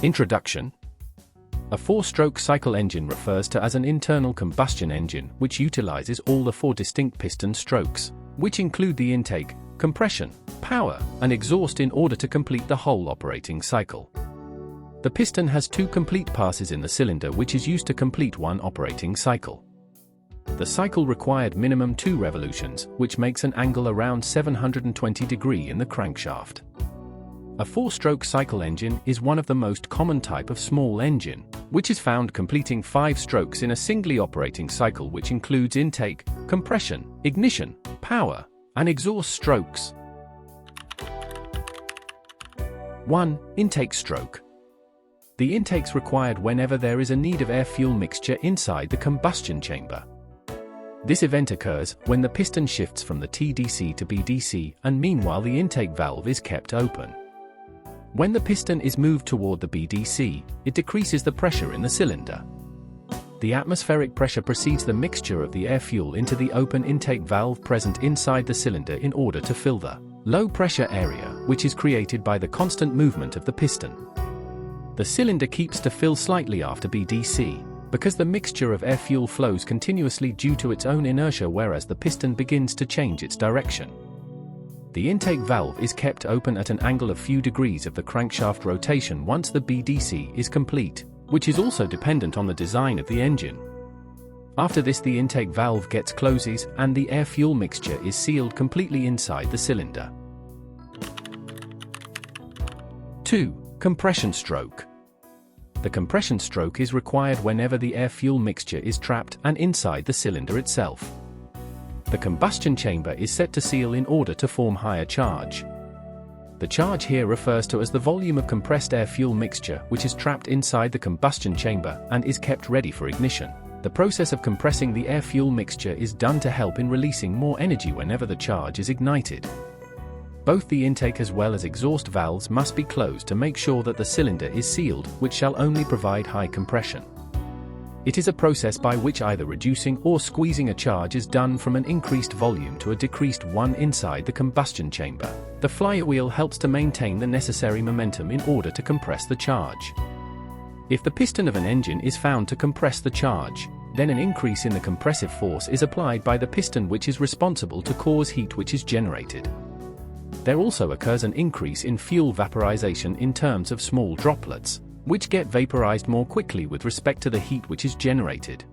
Introduction. A four-stroke cycle engine refers to as an internal combustion engine which utilizes all the four distinct piston strokes, which include the intake, compression, power, and exhaust in order to complete the whole operating cycle. The piston has two complete passes in the cylinder which is used to complete one operating cycle. The cycle required minimum 2 revolutions, which makes an angle around 720 degrees in the crankshaft. A four-stroke cycle engine is one of the most common type of small engine, which is found completing 5 strokes in a singly operating cycle which includes intake, compression, ignition, power, and exhaust strokes. 1. Intake stroke. The intake's required whenever there is a need of air-fuel mixture inside the combustion chamber. This event occurs when the piston shifts from the TDC to BDC and meanwhile the intake valve is kept open. When the piston is moved toward the BDC, it decreases the pressure in the cylinder. The atmospheric pressure precedes the mixture of the air-fuel into the open intake valve present inside the cylinder in order to fill the low-pressure area, which is created by the constant movement of the piston. The cylinder keeps to fill slightly after BDC, because the mixture of air-fuel flows continuously due to its own inertia whereas the piston begins to change its direction. The intake valve is kept open at an angle of few degrees of the crankshaft rotation once the BDC is complete, which is also dependent on the design of the engine. After this the intake valve gets closes and the air-fuel mixture is sealed completely inside the cylinder. 2. Compression stroke. The compression stroke is required whenever the air-fuel mixture is trapped and inside the cylinder itself. The combustion chamber is set to seal in order to form higher charge. The charge here refers to as the volume of compressed air-fuel mixture which is trapped inside the combustion chamber and is kept ready for ignition. The process of compressing the air-fuel mixture is done to help in releasing more energy whenever the charge is ignited. Both the intake as well as exhaust valves must be closed to make sure that the cylinder is sealed, which shall only provide high compression. It is a process by which either reducing or squeezing a charge is done from an increased volume to a decreased one inside the combustion chamber. The flywheel helps to maintain the necessary momentum in order to compress the charge. If the piston of an engine is found to compress the charge, then an increase in the compressive force is applied by the piston which is responsible to cause heat which is generated. There also occurs an increase in fuel vaporization in terms of small droplets, which get vaporized more quickly with respect to the heat which is generated.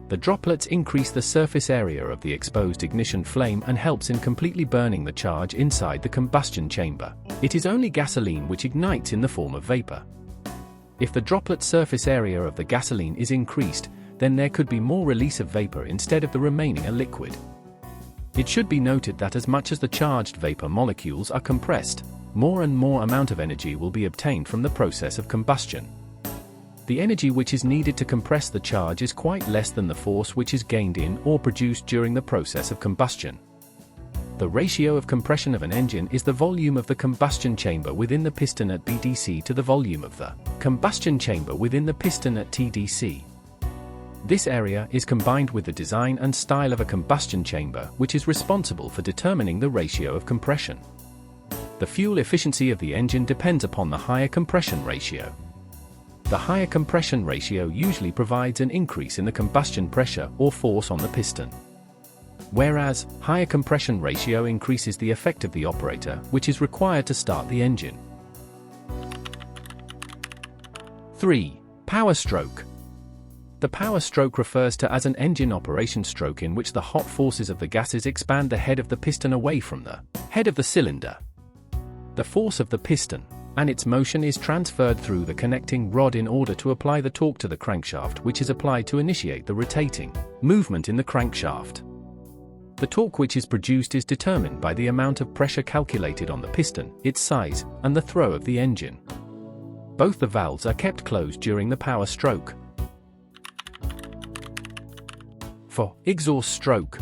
The droplets increase the surface area of the exposed ignition flame and helps in completely burning the charge inside the combustion chamber. It is only gasoline which ignites in the form of vapor. If the droplet surface area of the gasoline is increased, then there could be more release of vapor instead of the remaining a liquid. It should be noted that as much as the charged vapor molecules are compressed, more and more amount of energy will be obtained from the process of combustion. The energy which is needed to compress the charge is quite less than the force which is gained in or produced during the process of combustion. The ratio of compression of an engine is the volume of the combustion chamber within the piston at BDC to the volume of the combustion chamber within the piston at TDC. This area is combined with the design and style of a combustion chamber, which is responsible for determining the ratio of compression. The fuel efficiency of the engine depends upon the higher compression ratio. The higher compression ratio usually provides an increase in the combustion pressure or force on the piston, whereas higher compression ratio increases the effect of the operator, which is required to start the engine. 3. Power stroke. The power stroke refers to as an engine operation stroke in which the hot forces of the gases expand the head of the piston away from the head of the cylinder. The force of the piston and its motion is transferred through the connecting rod in order to apply the torque to the crankshaft, which is applied to initiate the rotating movement in the crankshaft. The torque which is produced is determined by the amount of pressure calculated on the piston, its size, and the throw of the engine. Both the valves are kept closed during the power stroke. For exhaust stroke.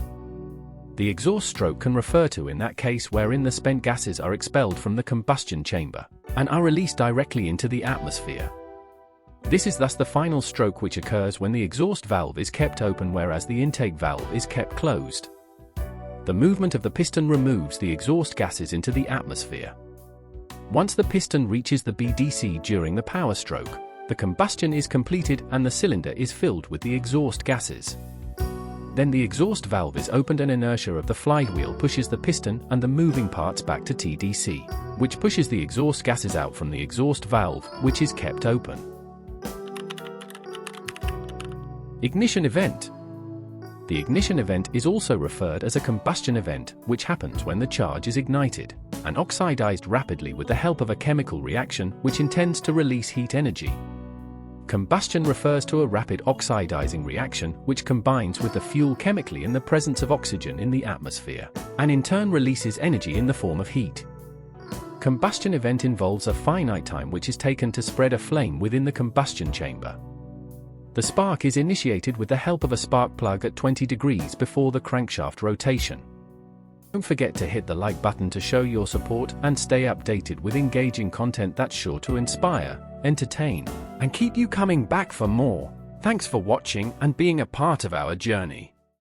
The exhaust stroke can refer to in that case wherein the spent gases are expelled from the combustion chamber and are released directly into the atmosphere. This is thus the final stroke which occurs when the exhaust valve is kept open whereas the intake valve is kept closed. The movement of the piston removes the exhaust gases into the atmosphere. Once the piston reaches the BDC during the power stroke, the combustion is completed and the cylinder is filled with the exhaust gases. Then the exhaust valve is opened and inertia of the flywheel pushes the piston and the moving parts back to TDC, which pushes the exhaust gases out from the exhaust valve, which is kept open. Ignition event. The ignition event is also referred as a combustion event, which happens when the charge is ignited and oxidized rapidly with the help of a chemical reaction which intends to release heat energy. Combustion refers to a rapid oxidizing reaction which combines with the fuel chemically in the presence of oxygen in the atmosphere, and in turn releases energy in the form of heat. Combustion event involves a finite time which is taken to spread a flame within the combustion chamber. The spark is initiated with the help of a spark plug at 20 degrees before the crankshaft rotation. Don't forget to hit the like button to show your support and stay updated with engaging content that's sure to inspire, entertain, and keep you coming back for more. Thanks for watching and being a part of our journey.